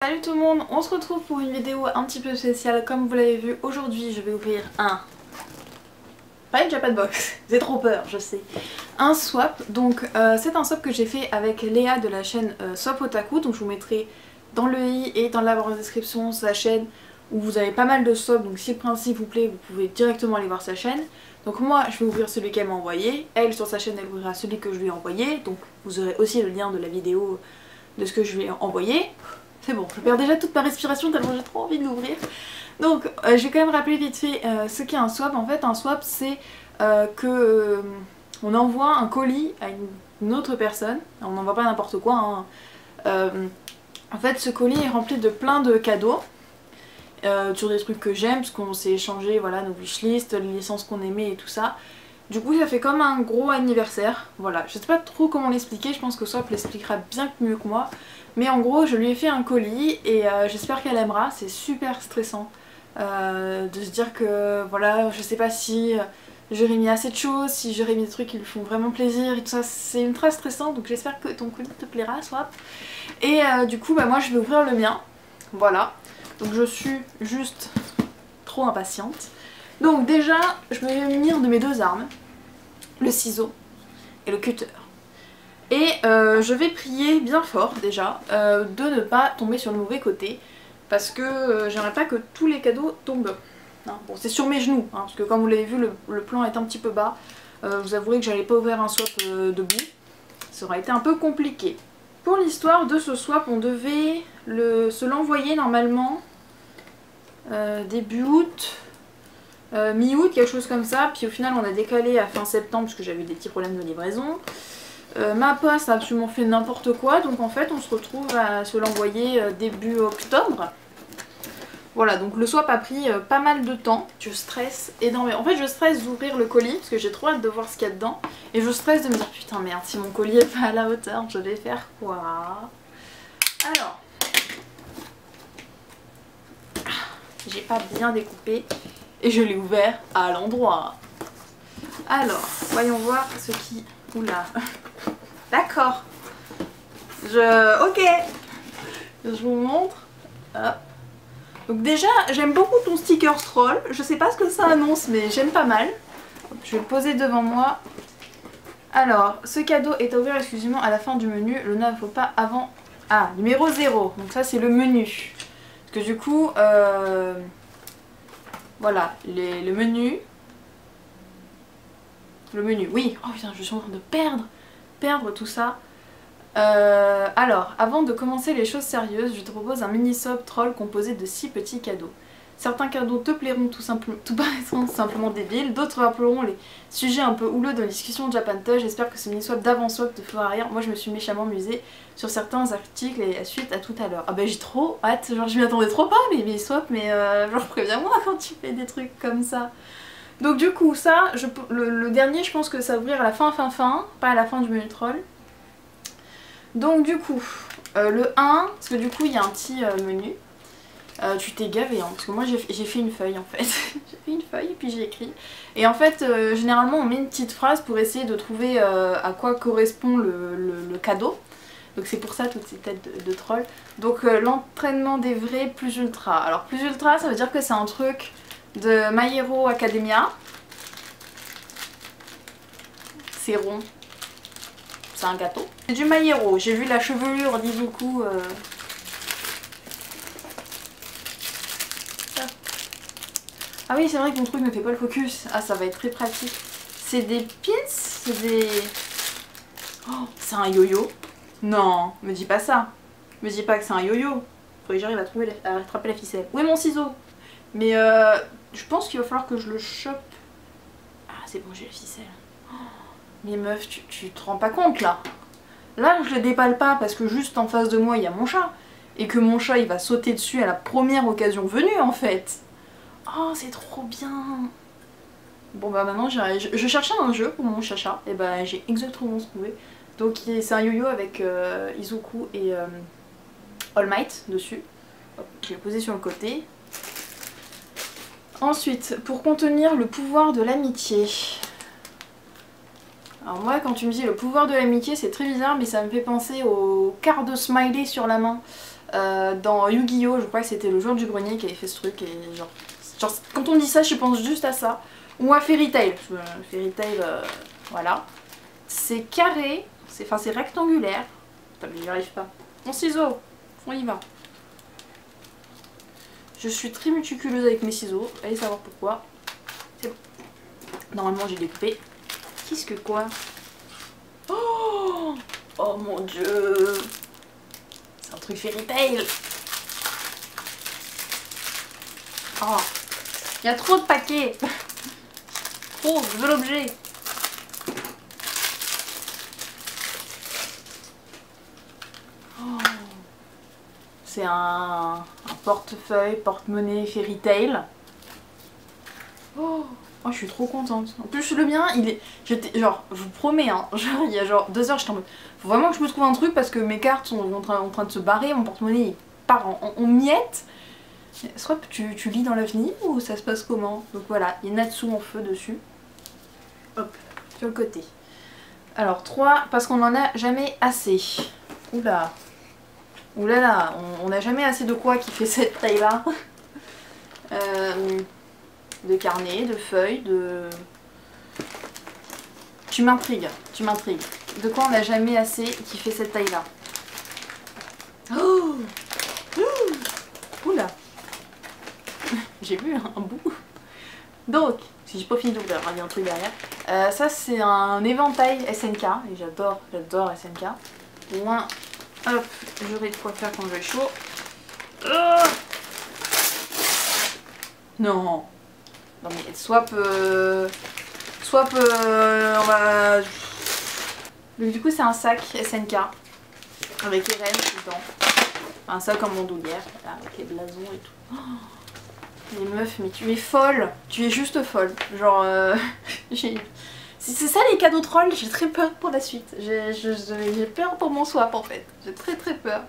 Salut tout le monde, on se retrouve pour une vidéo un petit peu spéciale. Comme vous l'avez vu, aujourd'hui je vais ouvrir pas une Japan Box, j'ai trop peur, je sais. Un swap, donc c'est un swap que j'ai fait avec Léa de la chaîne Swap Otaku. Donc je vous mettrai dans le i et dans la barre de description sa chaîne où vous avez pas mal de swaps. Donc si le principe vous plaît, vous pouvez directement aller voir sa chaîne. Donc moi je vais ouvrir celui qu'elle m'a envoyé, elle sur sa chaîne elle ouvrira celui que je lui ai envoyé. Donc vous aurez aussi le lien de la vidéo de ce que je lui ai envoyé. C'est bon, je perds déjà toute ma respiration tellement j'ai trop envie de l'ouvrir. Donc je vais quand même rappeler vite fait ce qu'est un swap. En fait un swap c'est que on envoie un colis à une autre personne. On n'envoie pas n'importe quoi hein. En fait ce colis est rempli de plein de cadeaux sur des trucs que j'aime parce qu'on s'est échangé voilà, nos wishlists, les licences qu'on aimait et tout ça. Du coup ça fait comme un gros anniversaire, voilà. Je sais pas trop comment l'expliquer, je pense que Swap l'expliquera bien mieux que moi. Mais en gros je lui ai fait un colis et j'espère qu'elle aimera, c'est super stressant de se dire que voilà, je sais pas si j'aurais mis assez de choses, si j'aurais mis des trucs qui lui font vraiment plaisir et tout ça, c'est ultra stressant. Donc j'espère que ton colis te plaira Swap. Et du coup bah moi je vais ouvrir le mien, voilà. Donc je suis juste trop impatiente. Donc déjà je vais me munir de mes deux armes, le ciseau et le cutter. Et je vais prier bien fort déjà de ne pas tomber sur le mauvais côté parce que j'aimerais pas que tous les cadeaux tombent. Hein, bon c'est sur mes genoux hein, parce que comme vous l'avez vu le plan est un petit peu bas. Vous avouerez que j'allais pas ouvrir un swap debout. Ça aurait été un peu compliqué. Pour l'histoire de ce swap on devait se l'envoyer normalement début août. Mi-août, quelque chose comme ça, puis au final on a décalé à fin septembre parce que j'avais des petits problèmes de livraison. Ma poste a absolument fait n'importe quoi, donc en fait on se retrouve à se l'envoyer début octobre. Voilà, donc le swap a pris pas mal de temps, je stresse énormément. En fait je stresse d'ouvrir le colis parce que j'ai trop hâte de voir ce qu'il y a dedans. Et je stresse de me dire putain merde, si mon colis est pas à la hauteur, je vais faire quoi? Alors, j'ai pas bien découpé. Et je l'ai ouvert à l'endroit. Alors, voyons voir ce qui... Oula. D'accord. Ok. Je vous montre. Hop. Donc déjà, j'aime beaucoup ton sticker troll. Je sais pas ce que ça annonce, mais j'aime pas mal. Je vais le poser devant moi. Alors, ce cadeau est à ouvrir exclusivement à la fin du menu. Le ne faut pas avant... Ah, numéro 0. Donc ça, c'est le menu. Parce que du coup... Voilà, le menu. Le menu, oui. Oh putain, je suis en train de perdre tout ça. Alors, avant de commencer les choses sérieuses, je te propose un mini-swap troll composé de 6 petits cadeaux. Certains cadeaux te plairont tout paraîtront simplement débiles, d'autres rappelleront les sujets un peu houleux de la discussion Japan Touch. J'espère que ce mini-swap d'avant-swap te fera rire. Moi je me suis méchamment amusée sur certains articles et suite à tout à l'heure. Ah bah j'ai trop hâte, genre je m'y attendais trop pas les mini-swaps, mais genre préviens-moi quand tu fais des trucs comme ça. Donc du coup ça, le dernier je pense que ça va ouvrir à la fin, pas à la fin du menu troll. Donc du coup, le 1, parce que du coup il y a un petit menu. Tu t'es gavé hein, parce que moi j'ai fait une feuille en fait. J'ai fait une feuille et puis j'ai écrit. Et en fait généralement on met une petite phrase pour essayer de trouver à quoi correspond le cadeau. Donc c'est pour ça toutes ces têtes de troll. Donc l'entraînement des vrais plus ultra. Alors plus ultra ça veut dire que c'est un truc de My Hero Academia. C'est rond. C'est un gâteau. C'est du My Hero. J'ai vu la chevelure d'Izuku. Ah oui c'est vrai que mon truc ne fait pas le focus. Ah ça va être très pratique. C'est des pins. C'est des... Oh c'est un yo-yo. Non me dis pas ça. Me dis pas que c'est un yo-yo. Faudrait que j'arrive à rattraper la ficelle. Où est mon ciseau? Mais je pense qu'il va falloir que je le chope. Ah c'est bon j'ai la ficelle. Oh, mais meuf tu te rends pas compte là. Là je le déballe pas parce que juste en face de moi il y a mon chat. Et que mon chat il va sauter dessus à la première occasion venue en fait. Oh c'est trop bien. Bon bah maintenant je cherchais un jeu pour mon chacha et bah j'ai exactement trouvé. Donc c'est un yo-yo avec Izuku et All Might dessus. Hop, je l'ai posé sur le côté. Ensuite, pour contenir le pouvoir de l'amitié. Alors moi quand tu me dis le pouvoir de l'amitié c'est très bizarre mais ça me fait penser aux cartes de smiley sur la main dans Yu-Gi-Oh! Je crois que c'était le joueur du grenier qui avait fait ce truc. Et genre quand on me dit ça, je pense juste à ça. Ou à Fairy Tail. Fairy Tail, voilà. C'est carré, c'est rectangulaire. Putain, mais j'y arrive pas. Mon ciseau, on y va. Je suis très méticuleuse avec mes ciseaux. Allez savoir pourquoi. C'est bon. Normalement, j'ai découpé. Qu'est-ce que quoi? Oh, oh mon dieu. C'est un truc Fairy Tail. Oh, il y a trop de paquets. Oh, je veux l'objet. Oh. C'est un portefeuille, porte-monnaie Fairy Tail. Oh. Oh, je suis trop contente. En plus, le mien, il est... Genre, je vous promets, hein, genre, il y a genre 2 heures, j'étais en mode... Faut vraiment que je me trouve un truc parce que mes cartes sont en train de se barrer, mon porte-monnaie il part en miettes. Soit tu lis dans l'avenir ou ça se passe comment? Donc voilà, il y a Natsu en feu dessus. Hop, sur le côté. Alors 3, parce qu'on en a jamais assez. Oula. Oulala, on n'a jamais assez de quoi qui fait cette taille-là. De carnet, de feuilles, de... Tu m'intrigues, tu m'intrigues. De quoi on n'a jamais assez qui fait cette taille-là? Oh, oula. J'ai vu un bout. Donc, si j'ai pas fini d'ouvrir, il y a un truc derrière. Ça c'est un éventail SNK, et j'adore SNK. Au moins, hop, j'aurai de quoi faire quand j'ai chaud. Non. Non mais swap, on va... Donc du coup c'est un sac SNK avec les rênes dedans. Un sac en bandoulière, avec les blasons et tout. Oh, les meufs, mais tu es folle, tu es juste folle. Genre, c'est ça les cadeaux trolls, j'ai très peur pour la suite. J'ai peur pour mon swap en fait, j'ai très peur.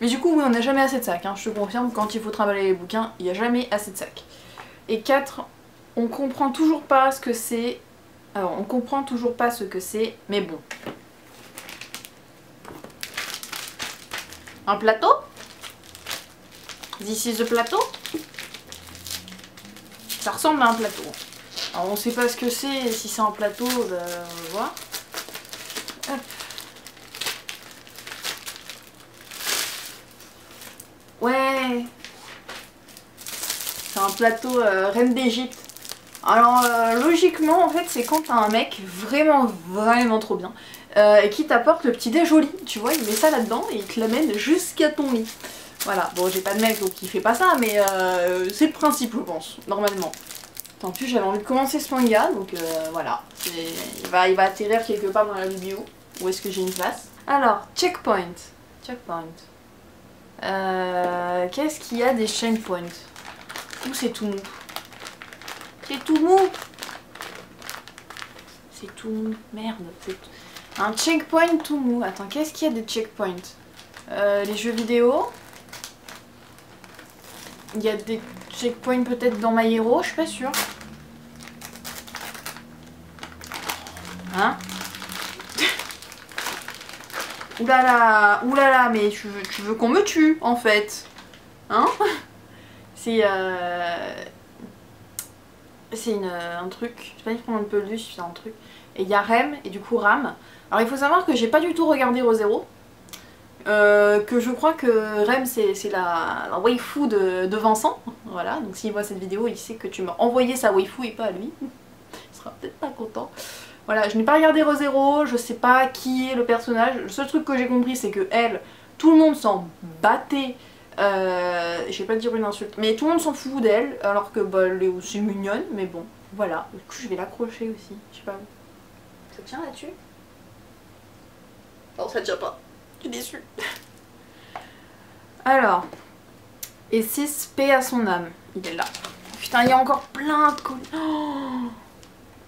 Mais du coup oui, on n'a jamais assez de sacs, hein. Je te confirme, quand il faut trimballer les bouquins, il n'y a jamais assez de sacs. Et 4, on comprend toujours pas ce que c'est. Alors, on comprend toujours pas ce que c'est, mais bon. Un plateau? This is the plateau? Ça ressemble à un plateau. Alors, on sait pas ce que c'est, si c'est un plateau, bah, on va voir. Hop. Ouais. C'est un plateau reine d'Égypte. Alors logiquement en fait c'est quand t'as un mec vraiment trop bien et qui t'apporte le petit déj au lit, tu vois, il met ça là-dedans et il te l'amène jusqu'à ton lit. Voilà, bon j'ai pas de mec donc il fait pas ça mais c'est le principe je pense, normalement. En plus j'avais envie de commencer ce manga donc voilà, il va atterrir quelque part dans la vidéo. Où est-ce que j'ai une place? Alors, checkpoint. Qu'est-ce qu'il y a des checkpoints? Où c'est tout mou? C'est tout mou. C'est tout mou. Merde. Un checkpoint tout mou. Attends, qu'est-ce qu'il y a des checkpoints? Les jeux vidéo. Il y a des checkpoints peut-être dans My Hero, je suis pas sûre. Hein? Oulala, mais tu veux qu'on me tue en fait. Hein? C'est un truc, je sais pas si on peut le dire, c'est un truc. Et il y a Rem et du coup Ram. Alors il faut savoir que j'ai pas du tout regardé Re:Zero. Que je crois que Rem c'est la waifu de Vincent. Voilà, donc s'il voit cette vidéo, il sait que tu m'as envoyé sa waifu et pas à lui. Il sera peut-être pas content. Voilà, je n'ai pas regardé Re:Zero, je sais pas qui est le personnage. Le seul truc que j'ai compris c'est que elle, tout le monde s'en battait. Je vais pas dire une insulte, mais tout le monde s'en fout d'elle, alors que bah, elle est aussi mignonne, mais bon, voilà. Du coup, je vais l'accrocher aussi, je sais pas où. Ça tient là-dessus? Non, ça tient pas. Je suis déçue. Alors, et 6 paix à son âme, il est là. Putain, il y a encore plein de colis. Oh,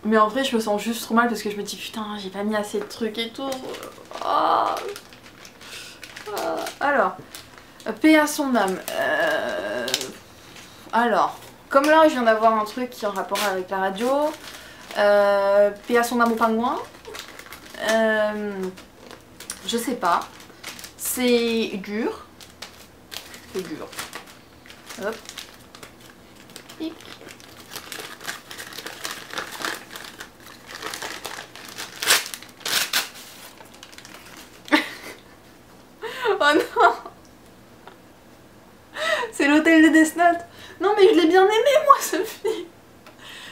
mais en vrai, je me sens juste trop mal parce que je me dis putain, j'ai pas mis assez de trucs et tout. Oh. Alors. Paix à son âme. Alors, comme là je viens d'avoir un truc qui est en rapport avec la radio. Paix à son âme au pingouin. Je sais pas. C'est dur. C'est dur. Hop. Pic. Oh non. C'est l'hôtel de Death Note. Non mais je l'ai bien aimé moi ce film.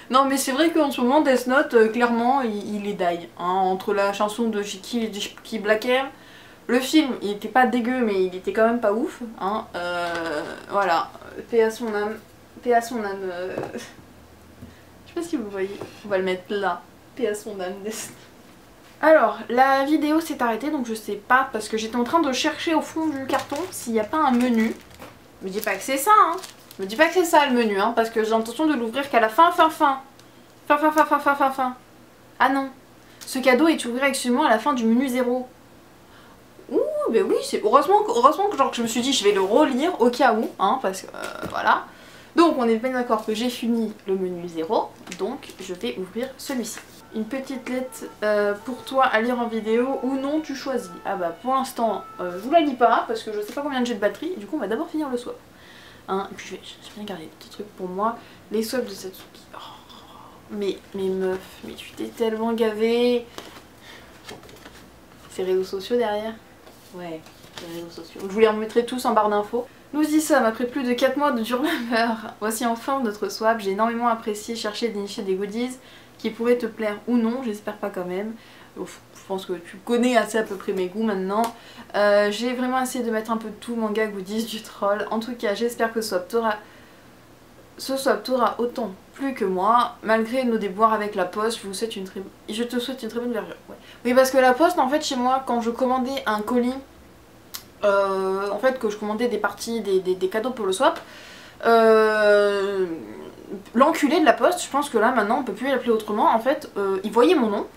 Non mais c'est vrai qu'en ce moment Death Note clairement il est die. Hein, entre la chanson de Shiki Blacker, le film il était pas dégueu mais il était quand même pas ouf. Hein, voilà, paix à son âme. Paix à son âme. Je sais pas si vous voyez, on va le mettre là. Paix à son âme Death Note. Alors, la vidéo s'est arrêtée donc je sais pas parce que j'étais en train de chercher au fond du carton s'il n'y a pas un menu. Me dis pas que c'est ça, hein. Me dis pas que c'est ça le menu, hein, parce que j'ai l'intention de l'ouvrir qu'à la fin. Ah non, ce cadeau est ouvert actuellement à la fin du menu 0. Ouh, mais oui, c'est heureusement que genre, je me suis dit je vais le relire au cas où, hein, parce que voilà. Donc on est bien d'accord que j'ai fini le menu 0, donc je vais ouvrir celui-ci. Une petite lettre pour toi à lire en vidéo ou non, tu choisis. Ah bah pour l'instant, je vous la lis pas parce que je sais pas combien j'ai de batterie, du coup on va d'abord finir le swap. Hein, et puis je vais bien garder des petits trucs pour moi. Les swaps de Satsuki. Oh, mais meuf, mais tu t'es tellement gavée. Ces réseaux sociaux derrière. Ouais, les réseaux sociaux. Je vous les remettrai tous en barre d'infos. Nous y sommes après plus de 4 mois de dur labeur. Voici enfin notre swap. J'ai énormément apprécié chercher et dénicher des goodies qui pourraient te plaire ou non, j'espère pas quand même. Ouf, je pense que tu connais assez à peu près mes goûts maintenant. J'ai vraiment essayé de mettre un peu de tout, manga, goodies, du troll. En tout cas, j'espère que ce swap t'aura autant plu que moi. Malgré nos déboires avec la poste, je te souhaite une très bonne version. Ouais. Oui, parce que la poste, en fait, chez moi, quand je commandais un colis, en fait, que je commandais des parties, des cadeaux pour le swap, l'enculé de la poste, je pense que là maintenant on peut plus l'appeler autrement, en fait il voyait mon nom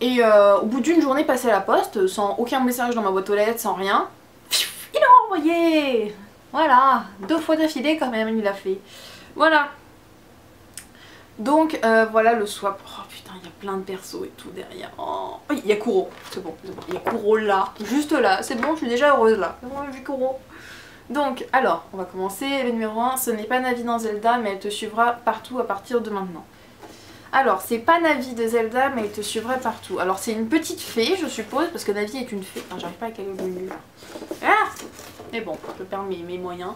et au bout d'une journée passée à la poste, sans aucun message dans ma boîte aux lettres, sans rien, il a envoyé. Voilà, 2 fois d'affilée quand même il a fait. Voilà. Donc voilà le swap. Oh putain, il y a plein de persos et tout derrière. Oh, il y a Kuro, c'est bon, il y a Kuro là, juste là, c'est bon, je suis déjà heureuse là. C'est bon, j'ai Kuro. Donc, alors, on va commencer. Le numéro 1, ce n'est pas Navi dans Zelda, mais elle te suivra partout à partir de maintenant. Alors, c'est pas Navi de Zelda, mais elle te suivra partout. Alors, c'est une petite fée, je suppose, parce que Navi est une fée. Enfin, j'arrive pas à caler le menu. Ah, mais bon, je perds mes moyens.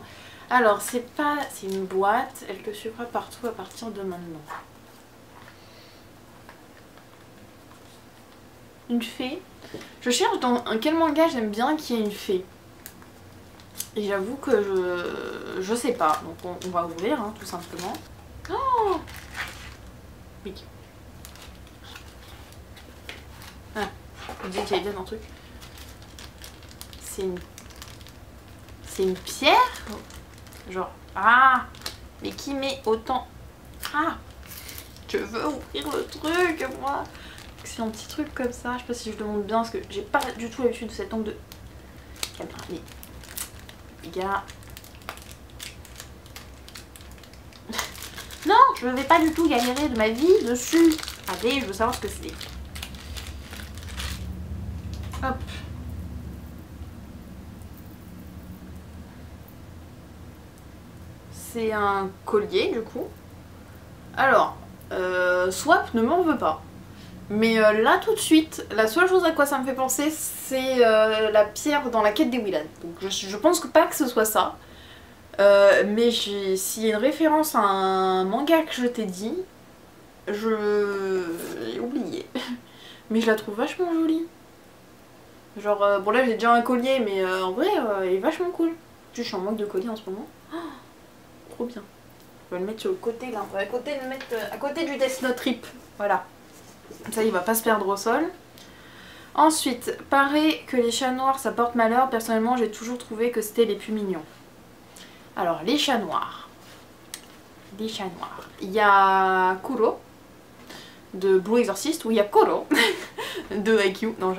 Alors, c'est pas... c'est une boîte. Elle te suivra partout à partir de maintenant. Une fée. Je cherche dans quel manga j'aime bien qu'il y ait une fée. Et j'avoue que je sais pas, donc on va ouvrir hein, tout simplement. Oh oui. Ah, je disais qu'il y avait bien un truc. C'est une pierre. Genre, ah, mais qui met autant... Ah, je veux ouvrir le truc, moi. C'est un petit truc comme ça, je sais pas si je le montre bien, parce que j'ai pas du tout l'habitude de cet angle de caméra. Mais... les gars... Non, je vais pas du tout galérer de ma vie dessus. Allez, je veux savoir ce que c'est. Hop. C'est un collier du coup. Alors, Swap ne m'en veut pas. Mais là tout de suite, la seule chose à quoi ça me fait penser, c'est la pierre dans la quête des Willan. Donc je pense pas que ce soit ça. Mais s'il y a une référence à un manga que je t'ai dit, j'ai oublié. Mais je la trouve vachement jolie. Genre, bon là j'ai déjà un collier, mais en vrai, elle est vachement cool. Je suis en manque de collier en ce moment. Oh, trop bien. Je vais le mettre sur le côté là, on va le mettre à côté du Death Note Rip. Voilà. Comme ça il va pas se perdre au sol. Ensuite, paraît que les chats noirs ça porte malheur. Personnellement j'ai toujours trouvé que c'était les plus mignons. Alors les chats noirs. Les chats noirs. Il y a Kuro de Blue Exorcist, ou il y a Koro de IQ. Non,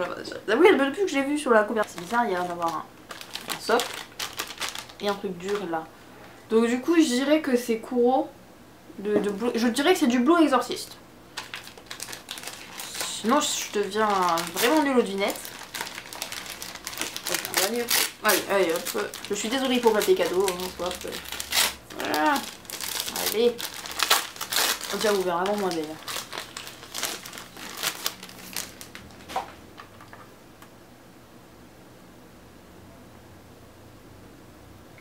oui, depuis que j'ai vu sur la couverture, c'est bizarre, il y a d'avoir un socle et un truc dur là. Donc du coup je dirais que c'est Kuro de Blue... Je dirais que c'est du Blue Exorcist. Sinon je deviens vraiment nul aux lunettes. Allez, allez, hop. Je suis désolée pour le papier cadeau. Hein, hop. Voilà. Allez. On tient ouvert avant moi d'ailleurs.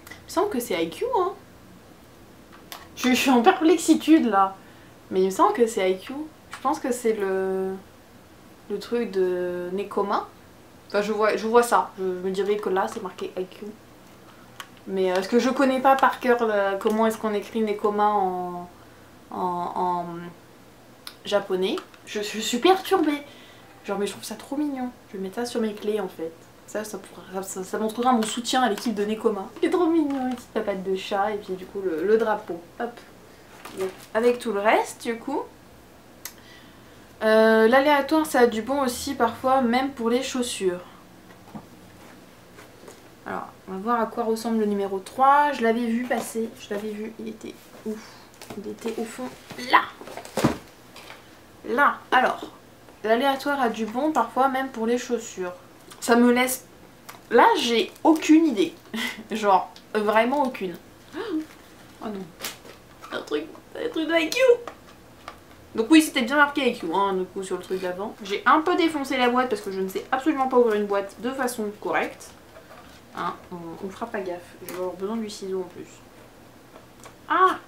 Il me semble que c'est IQ, hein. Je suis en perplexitude là. Mais il me semble que c'est IQ. Je pense que c'est le truc de Nekoma. Enfin, je vois ça. Je me dirais que là, c'est marqué IQ. Mais est-ce que je connais pas par cœur comment est-ce qu'on écrit Nekoma en japonais. Je suis perturbée. Genre, mais je trouve ça trop mignon. Je vais mettre ça sur mes clés en fait. Ça montrera mon soutien à l'équipe de Nekoma. C'est trop mignon, une petite papate de chat et puis du coup le drapeau. Hop. Donc, avec tout le reste, du coup. L'aléatoire, ça a du bon aussi parfois, même pour les chaussures. Alors, on va voir à quoi ressemble le numéro 3. Je l'avais vu passer, je l'avais vu, il était ouf. Il était au fond, là. Là, alors, l'aléatoire a du bon parfois, même pour les chaussures. Ça me laisse... Là, j'ai aucune idée. Genre, vraiment aucune. Oh non. Un truc de IQ. Donc oui, c'était bien marqué IQ, hein, du coup, sur le truc d'avant. J'ai un peu défoncé la boîte parce que je ne sais absolument pas ouvrir une boîte de façon correcte. Hein, on fera pas gaffe. Je vais avoir besoin du ciseau en plus. Ah,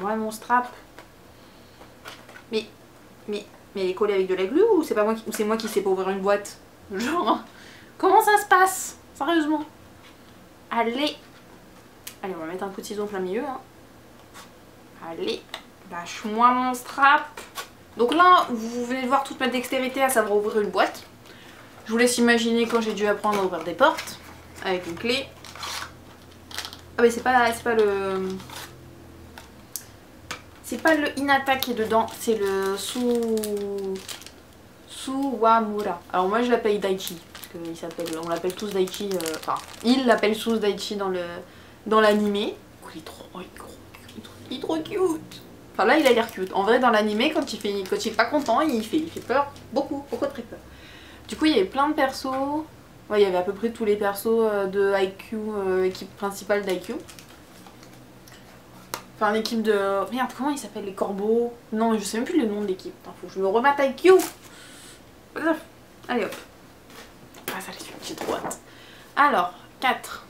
moi mon strap. Mais elle est collée avec de la glu ou c'est pas moi ou c'est moi qui sais pas ouvrir une boîte? Genre, comment ça se passe? Sérieusement. Allez. Allez, on va mettre un coup de ciseau en plein milieu. Hein. Allez. Lâche-moi mon strap. Donc là, vous venez de voir toute ma dextérité à savoir ouvrir une boîte. Je vous laisse imaginer quand j'ai dû apprendre à ouvrir des portes. Avec une clé. Ah mais c'est pas le... C'est pas le Hinata qui est dedans, c'est le Suwamura. Alors moi je l'appelle Daichi, parce on l'appelle tous Daichi, enfin, il l'appelle tous Daichi dans l'animé. Oh, il est trop cute. Enfin là il a l'air cute. En vrai dans l'animé quand il est pas content, il fait peur, beaucoup très peur. Du coup il y avait plein de persos, ouais, il y avait à peu près tous les persos de IQ, équipe principale d'IQ. Enfin l'équipe de... Merde, comment ils s'appellent, les corbeaux? Non, je sais même plus le nom de l'équipe. Faut que je me remette IQ. Allez hop. Ah ça j'ai trop hâte. Alors, 4.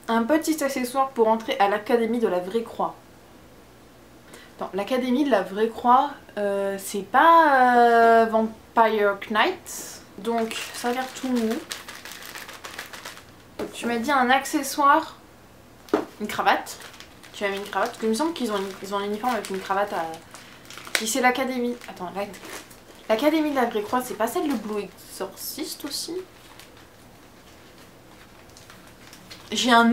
Un petit accessoire pour entrer à l'académie de la Vraie Croix. Attends, l'académie de la Vraie Croix, c'est pas Vampire Knight. Donc ça a l'air tout mou. Donc, tu m'as dit un accessoire, une cravate. Tu as mis une cravate, parce qu'il me semble qu'ils ont un uniforme avec une cravate à... Puis c'est l'académie... Attends, l'académie de la Vraie Croix, c'est pas celle de Blue Exorcist aussi? J'ai un...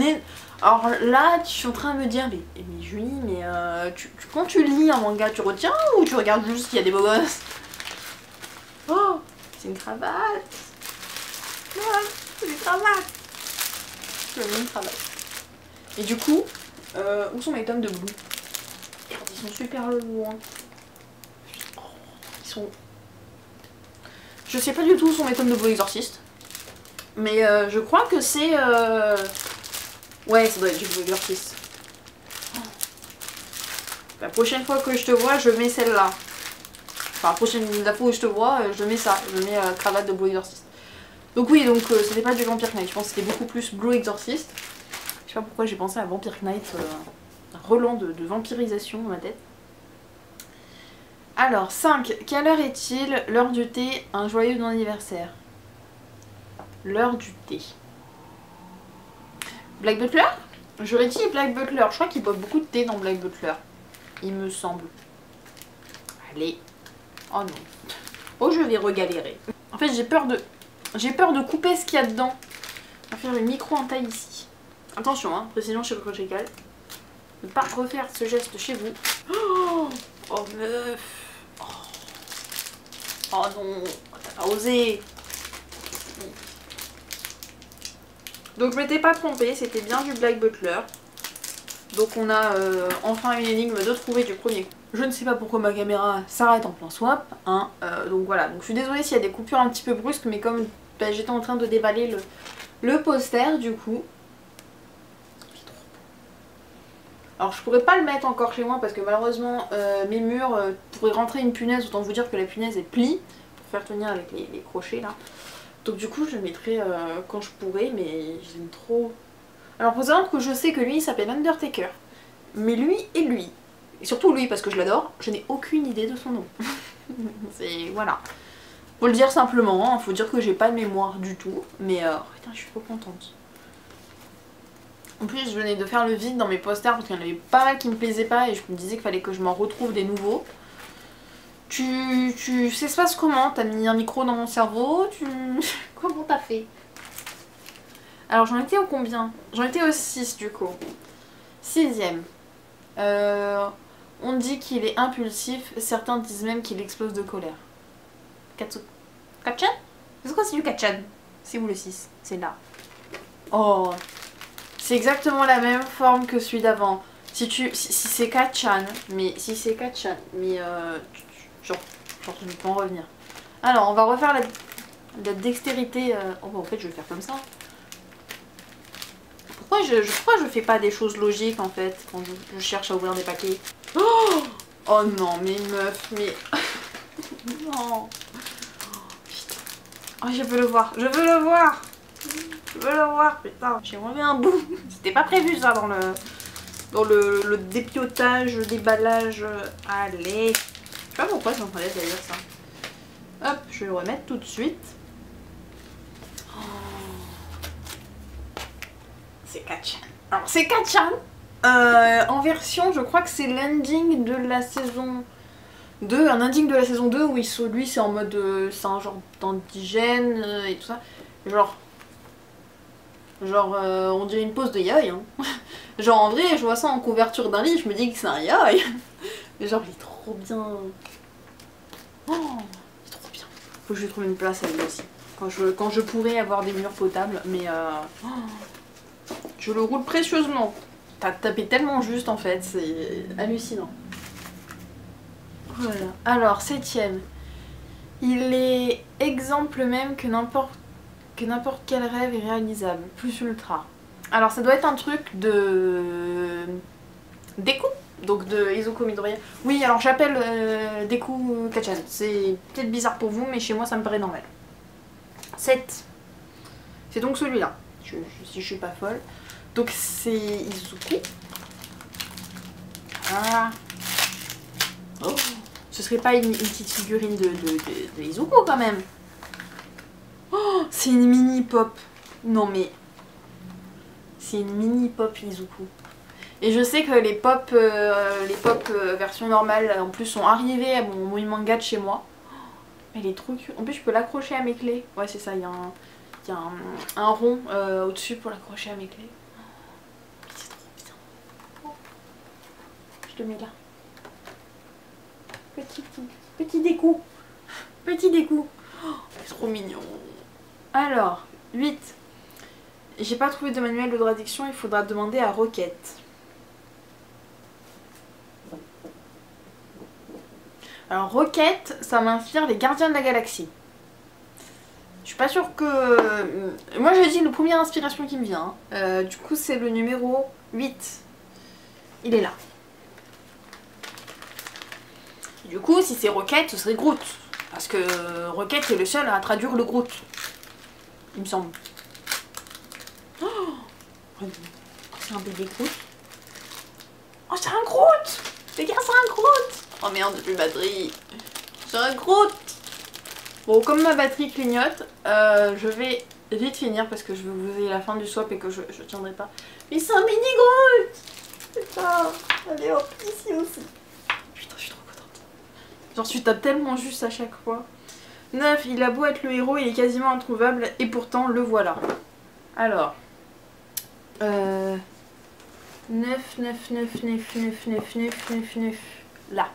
Alors là, je suis en train de me dire, mais Julie, mais quand tu lis un manga, tu retiens ou tu regardes juste qu'il y a des beaux gosses? Oh, c'est une cravate. Ouais, c'est une cravate. Je mets une cravate. Et du coup... où sont mes tomes de Blue? Ils sont super loin. Ils sont... Je sais pas du tout où sont mes tomes de Blue Exorcist. Mais je crois que c'est... Ouais, ça doit être du Blue Exorcist. La prochaine fois que je te vois, je mets celle-là. Enfin, la fois où je te vois, je mets ça. Je mets cravate de Blue Exorcist. Donc oui, donc c'était pas du Vampire Knight. Je pense que c'était beaucoup plus Blue Exorcist. Je sais pas pourquoi j'ai pensé à Vampire Knight, un relent de vampirisation dans ma tête. Alors, 5. Quelle heure est-il? L'heure du thé, un joyeux non-anniversaire. L'heure du thé. Black Butler? J'aurais dit Black Butler. Je crois qu'il boit beaucoup de thé dans Black Butler. Il me semble. Allez. Oh non. Oh, je vais regalérer. En fait, j'ai peur de couper ce qu'il y a dedans. On va faire une micro-entaille ici. Attention, hein, précision chez le crochetal. Ne pas refaire ce geste chez vous. Oh, oh meuf. Oh, oh non, t'as pas osé. Donc je m'étais pas trompée, c'était bien du Black Butler. Donc on a enfin une énigme de trouver du premier coup. Je ne sais pas pourquoi ma caméra s'arrête en plein swap, hein. Donc voilà, donc je suis désolée s'il y a des coupures un petit peu brusques, mais comme bah, j'étais en train de déballer le poster du coup. Alors je pourrais pas le mettre encore chez moi parce que malheureusement mes murs pourraient rentrer une punaise, autant vous dire que la punaise est plie pour faire tenir avec les crochets là. Donc du coup je le mettrai quand je pourrai, mais j'aime trop. Alors faut savoir que je sais que lui il s'appelle Undertaker, mais lui et lui, et surtout lui parce que je l'adore, je n'ai aucune idée de son nom. C'est voilà. Faut le dire simplement, hein, faut dire que j'ai pas de mémoire du tout, mais putain je suis trop contente. En plus je venais de faire le vide dans mes posters parce qu'il y en avait pas mal qui me plaisaient pas et je me disais qu'il fallait que je m'en retrouve des nouveaux. Tu sais se passe comment? T'as mis un micro dans mon cerveau? Comment t'as fait? Alors j'en étais au combien? J'en étais au 6 du coup. 6ème. On dit qu'il est impulsif, certains disent même qu'il explose de colère. Katchan? C'est quoi c'est du Katchan? C'est où le 6? C'est là. Oh, c'est exactement la même forme que celui d'avant. Si c'est Katchan, mais si c'est Katchan, mais genre tu peux en revenir. Alors on va refaire la dextérité. Oh bah en fait je vais faire comme ça. Pourquoi je fais pas des choses logiques en fait quand je cherche à ouvrir des paquets? Oh non mais meuf, mais non. Putain. Oh je veux le voir, je veux le voir. Je veux le voir, putain. J'ai enlevé un bout. C'était pas prévu ça dans le dépiotage, déballage. Allez. Je sais pas pourquoi ça m'enlève d'ailleurs ça. Hop, je vais le remettre tout de suite. Oh. C'est Katchan. Alors c'est Katchan. En version, je crois que c'est l'ending de la saison 2. Un ending de la saison 2 où lui c'est en mode. C'est un genre d'indigène et tout ça. Genre on dirait une pose de yaoi hein. Genre en vrai je vois ça en couverture d'un livre, je me dis que c'est un yaoi. Mais genre il est trop bien. Oh, il est trop bien. Faut que je lui trouve une place à lui aussi. Quand je pourrai avoir des murs potables, mais je le roule précieusement. T'as tapé tellement juste en fait, c'est hallucinant. Voilà. Alors 7ème. Il est exemple même que n'importe quel rêve est réalisable, plus ultra. Alors ça doit être un truc de Deku, donc de Izuku Midoriya. Oui, alors j'appelle Deku Katchan. C'est peut-être bizarre pour vous, mais chez moi ça me paraît normal. 7. C'est donc celui-là, si je suis pas folle. Donc c'est Izuku. Voilà. Oh, ce serait pas une petite figurine de Izuku quand même. Oh, c'est une mini pop. Non mais c'est une mini pop Izuku. Et je sais que les pop version normale en plus sont arrivées à mon manga de chez moi. Elle est trop cute. En plus je peux l'accrocher à mes clés. Ouais c'est ça, il y a un rond au-dessus pour l'accrocher à mes clés. C'est trop bien. Oh. Je le mets là. Petit Deku. Petit Deku. Oh, c'est trop mignon. Alors, 8. J'ai pas trouvé de manuel de traduction, il faudra demander à Roquette. Alors Roquette, ça m'inspire les Gardiens de la Galaxie. Je suis pas sûre que... Moi je dis le premier inspiration qui me vient. Du coup c'est le numéro 8. Il est là. Du coup si c'est Roquette, ce serait Groot. Parce que Roquette est le seul à traduire le Groot. Il me semble. Oh, c'est un bébé Groot. Oh, c'est un Groot! Les gars, c'est un Groot! Oh merde, j'ai plus de batterie. C'est un Groot! Bon, comme ma batterie clignote, je vais vite finir parce que je vais vous dire la fin du swap et que je tiendrai pas. Mais c'est un mini Groot! Putain! Allez hop, ici aussi. Putain, je suis trop contente. Genre, tu tapes tellement juste à chaque fois. 9, il a beau être le héros, il est quasiment introuvable et pourtant le voilà. Alors, 9, là.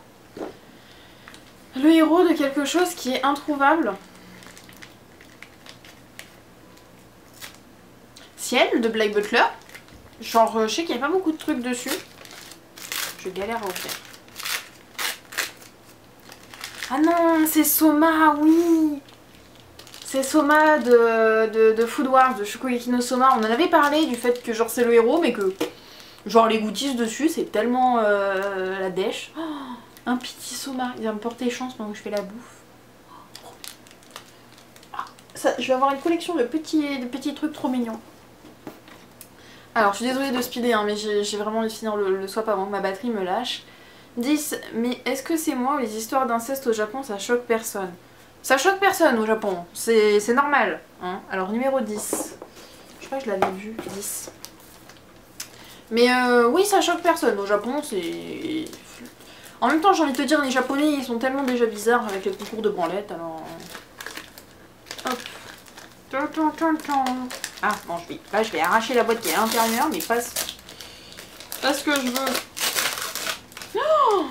Le héros de quelque chose qui est introuvable. Ciel de Black Butler. Genre, je sais qu'il n'y a pas beaucoup de trucs dessus. Je galère à ouvrir. Ah non, c'est Soma, oui! C'est Soma de Food Wars, de Shokugeki no Soma. On en avait parlé du fait que genre c'est le héros, mais que genre les goodies dessus c'est tellement la dèche. Oh, un petit Soma, il va me porter chance pendant que je fais la bouffe. Ça, je vais avoir une collection de petits trucs trop mignons. Alors je suis désolée de speeder hein, mais j'ai vraiment envie de finir le swap avant que ma batterie me lâche. 10. Mais est-ce que c'est moi ou les histoires d'inceste au Japon ça choque personne? Ça choque personne au Japon, c'est normal. Hein. Alors numéro 10. Je crois que je l'avais vu, 10. Mais oui ça choque personne au Japon, c'est... En même temps j'ai envie de te dire les japonais ils sont tellement déjà bizarres avec les concours de branlette alors... Hop. Ah bon là je vais arracher la boîte qui est à l'intérieur mais pas ce que je veux. Oh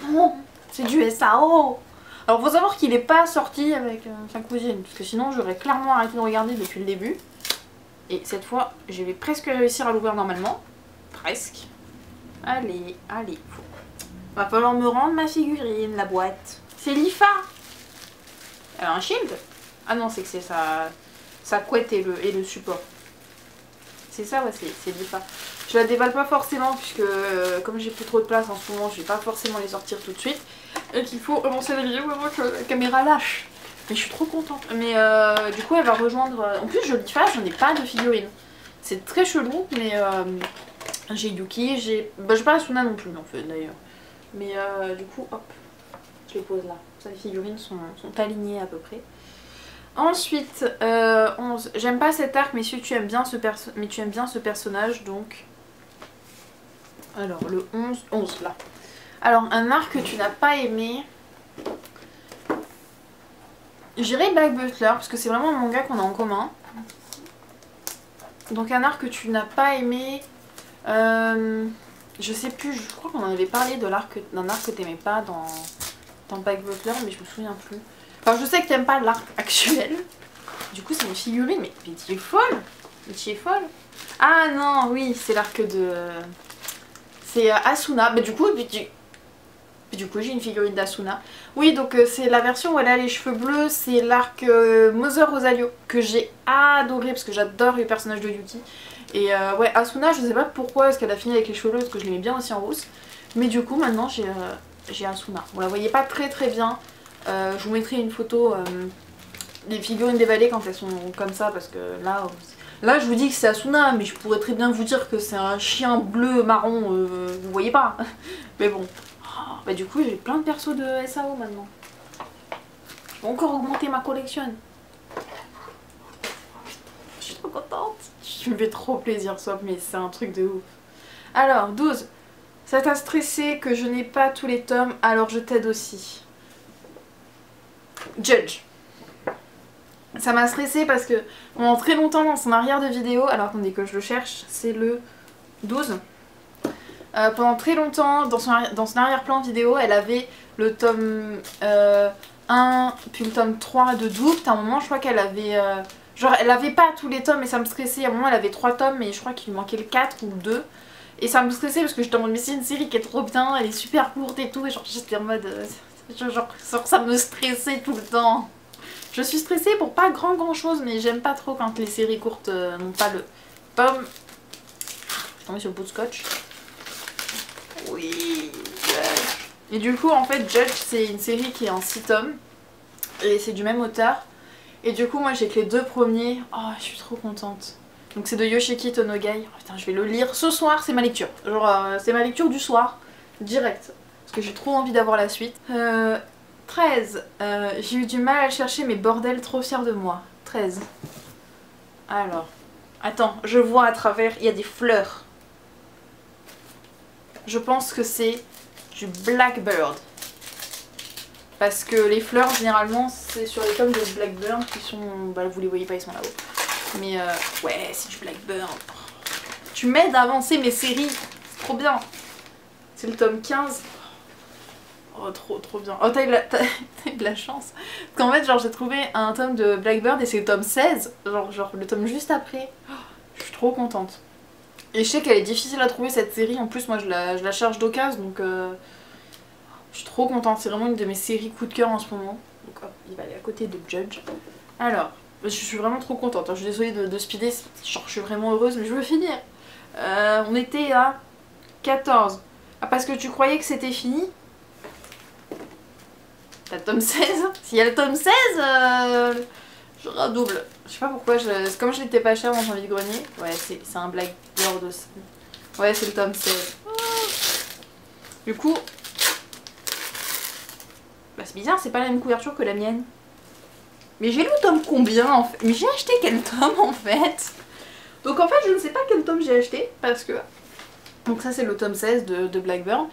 non, c'est du SAO. Alors faut savoir qu'il n'est pas sorti avec sa cousine parce que sinon j'aurais clairement arrêté de regarder depuis le début. Et cette fois je vais presque réussir à l'ouvrir normalement. Presque. Allez, va falloir me rendre ma figurine, la boîte. C'est l'IFA. Elle a un shield. Ah non, c'est que c'est sa couette et le support. C'est ça, ouais, c'est l'IFA. Je la déballe pas forcément puisque comme j'ai plus trop de place en ce moment, je vais pas forcément les sortir tout de suite. Et qu'il faut avancer la vidéo avant que la caméra lâche. Mais je suis trop contente. Mais du coup, elle va rejoindre... En plus, je l'IFA, j'en ai pas de figurine. C'est très chelou, mais j'ai Yuki, j'ai... Bah, j'ai pas Asuna non plus, en fait, d'ailleurs. Mais du coup, hop, je les pose là. Ça, les figurines sont alignées à peu près. Ensuite, 11. J'aime pas cet arc, mais si tu aimes bien ce personnage, donc... Alors, le 11 là. Alors, un arc que tu n'as pas aimé... J'irai Black Butler, parce que c'est vraiment un manga qu'on a en commun. Donc un arc que tu n'as pas aimé... je sais plus, je crois qu'on en avait parlé d'un arc que t'aimais pas dans Black Butler, mais je me souviens plus. Enfin, je sais que t'aimes pas l'arc actuel. Du coup, c'est une figurine, mais tu es folle. Mais tu es folle. Ah non, oui, c'est l'arc de... C'est Asuna. Mais du coup, j'ai une figurine d'Asuna. Oui, donc c'est la version où elle a les cheveux bleus. C'est l'arc Mother Rosalio que j'ai adoré parce que j'adore le personnage de Yuki. Et ouais, Asuna, je sais pas pourquoi est-ce qu'elle a fini avec les cheveux bleus parce que je l'aimais bien aussi en rousse. Mais du coup, maintenant, j'ai Asuna. Vous la voyez pas très bien. Je vous mettrai une photo des figurines dévalées quand elles sont comme ça parce que là je vous dis que c'est Asuna mais je pourrais très bien vous dire que c'est un chien bleu marron, vous voyez pas. Mais bon, bah du coup j'ai plein de persos de SAO maintenant. Je vais encore augmenter ma collection. Je suis trop contente. Je me fais trop plaisir Swap mais c'est un truc de ouf. Alors 12. Ça t'a stressé que je n'ai pas tous les tomes alors je t'aide aussi. Judge. Ça m'a stressé parce que pendant très longtemps dans son arrière de vidéo, alors attendez que je le cherche, c'est le 12. Pendant très longtemps dans son arrière-plan vidéo, elle avait le tome 1 puis le tome 3 de Doubt. À un moment je crois qu'elle avait... genre elle avait pas tous les tomes et ça me stressait. À un moment elle avait 3 tomes mais je crois qu'il lui manquait le 4 ou le 2. Et ça me stressait parce que j'étais en mode mais c'est une série qui est trop bien, elle est super courte et tout. Et genre j'étais en mode... genre ça me stressait tout le temps. Je suis stressée pour pas grand chose, mais j'aime pas trop quand les séries courtes n'ont pas le tome. Je suis tombée sur le bout de scotch. Oui, Judge. Et du coup, en fait, Judge, c'est une série qui est en 6 tomes. Et c'est du même auteur. Et du coup, moi, j'ai que les 2 premiers. Oh, je suis trop contente. Donc c'est de Yoshiki Tonogai. Oh, putain, je vais le lire ce soir, c'est ma lecture. Genre, c'est ma lecture du soir, direct. Parce que j'ai trop envie d'avoir la suite. 13. J'ai eu du mal à le chercher mais bordel trop fière de moi. 13. Alors. Attends, je vois à travers, il y a des fleurs. Je pense que c'est du Blackbird. Parce que les fleurs généralement c'est sur les tomes de Blackbird qui sont... Bah vous les voyez pas, ils sont là-haut. Mais ouais, c'est du Blackbird. Tu m'aides à avancer mes séries. C'est trop bien. C'est le tome 15. Oh trop bien. Oh t'as eu de la chance. Parce qu'en fait genre j'ai trouvé un tome de Blackbird et c'est le tome 16. Genre le tome juste après. Oh, je suis trop contente. Et je sais qu'elle est difficile à trouver cette série. En plus moi je la charge d'occasion donc je suis trop contente. C'est vraiment une de mes séries coup de cœur en ce moment. Donc hop, il va aller à côté de Judge. Alors, je suis vraiment trop contente, hein. Je suis désolée de speeder, genre je suis vraiment heureuse, mais je veux finir. On était à 14. Ah, parce que tu croyais que c'était fini? T'as le tome 16? S'il y a le tome 16, je redouble. Je sais pas pourquoi, comme je l'étais pas cher dans un vide-grenier. Ouais, c'est un Blackbird aussi. Ouais, c'est le tome 16. Oh. Du coup, bah, c'est bizarre, c'est pas la même couverture que la mienne. Mais j'ai lu le tome combien en fait? Mais j'ai acheté quel tome en fait? Donc en fait, je ne sais pas quel tome j'ai acheté parce que. Donc, ça, c'est le tome 16 de Blackbird.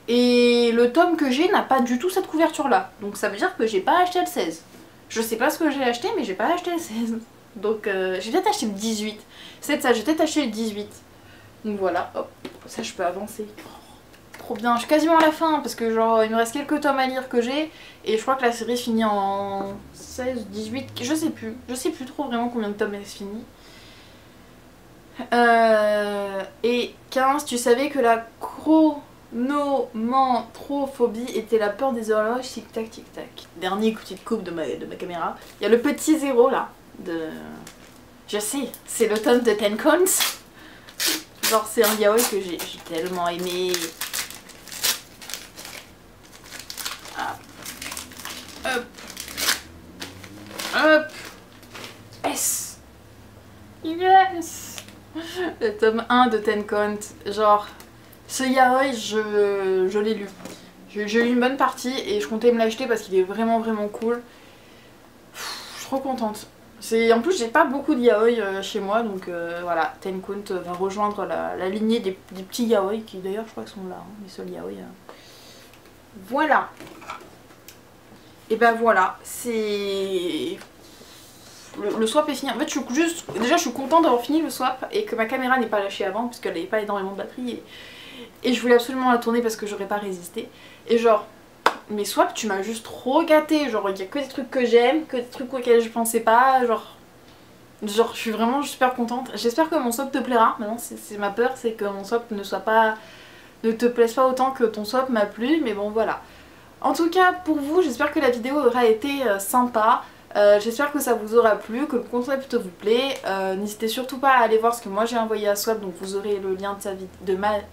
Et le tome que j'ai n'a pas du tout cette couverture là. Donc ça veut dire que j'ai pas acheté le 16. Je sais pas ce que j'ai acheté mais j'ai pas acheté le 16. Donc j'ai peut-être acheté le 18. C'est ça, j'ai peut-être acheté le 18. Donc voilà, hop, ça je peux avancer. Oh, trop bien, je suis quasiment à la fin parce que genre il me reste quelques tomes à lire que j'ai. Et je crois que la série finit en 16, 18, je sais plus. Je sais plus trop vraiment combien de tomes elle se finit. Et 15, tu savais que la chronomantrophobie était la peur des horloges tic-tac tic-tac. Dernier petite coupe de ma caméra. Il y a le petit zéro là. Je sais, c'est le tome de Ten Cones. Genre c'est un yaoi que j'ai tellement aimé. Hop. Hop. Hop. S. Yes. Le tome 1 de Ten Cones. Genre... Ce yaoi, je l'ai lu. J'ai lu une bonne partie et je comptais me l'acheter parce qu'il est vraiment cool. Je suis trop contente. En plus, j'ai pas beaucoup de yaoi chez moi, donc voilà, Ten Cones va rejoindre la lignée des petits yaoi qui d'ailleurs je crois qu'ils sont là, hein, les seuls yaoi. Voilà. Et ben voilà, c'est... Le swap est fini. En fait, déjà je suis contente d'avoir fini le swap et que ma caméra n'ait pas lâché avant puisqu'elle n'avait pas énormément de batterie. Et je voulais absolument la tourner parce que j'aurais pas résisté. Et genre, mes swaps, tu m'as juste trop gâté. Genre, il y a que des trucs que j'aime, que des trucs auxquels je pensais pas. Genre, je suis vraiment super contente. J'espère que mon swap te plaira. Maintenant, c'est ma peur, c'est que mon swap ne te plaise pas autant que ton swap m'a plu. Mais bon, voilà. En tout cas, pour vous, j'espère que la vidéo aura été sympa. J'espère que ça vous aura plu, que le concept vous plaît. N'hésitez surtout pas à aller voir ce que moi j'ai envoyé à Swap, donc vous aurez le lien de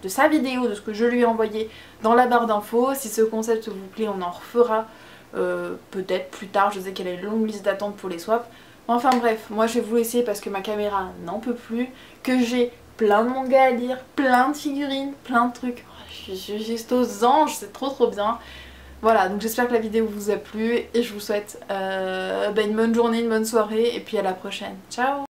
sa vidéo, de ce que je lui ai envoyé dans la barre d'infos. Si ce concept vous plaît, on en refera peut-être plus tard. Je sais qu'elle a une longue liste d'attente pour les swaps. Enfin bref, moi je vais vous laisser parce que ma caméra n'en peut plus, que j'ai plein de mangas à lire, plein de figurines, plein de trucs. Je suis juste aux anges, c'est trop bien. Voilà, donc j'espère que la vidéo vous a plu et je vous souhaite une bonne journée, une bonne soirée et puis à la prochaine. Ciao!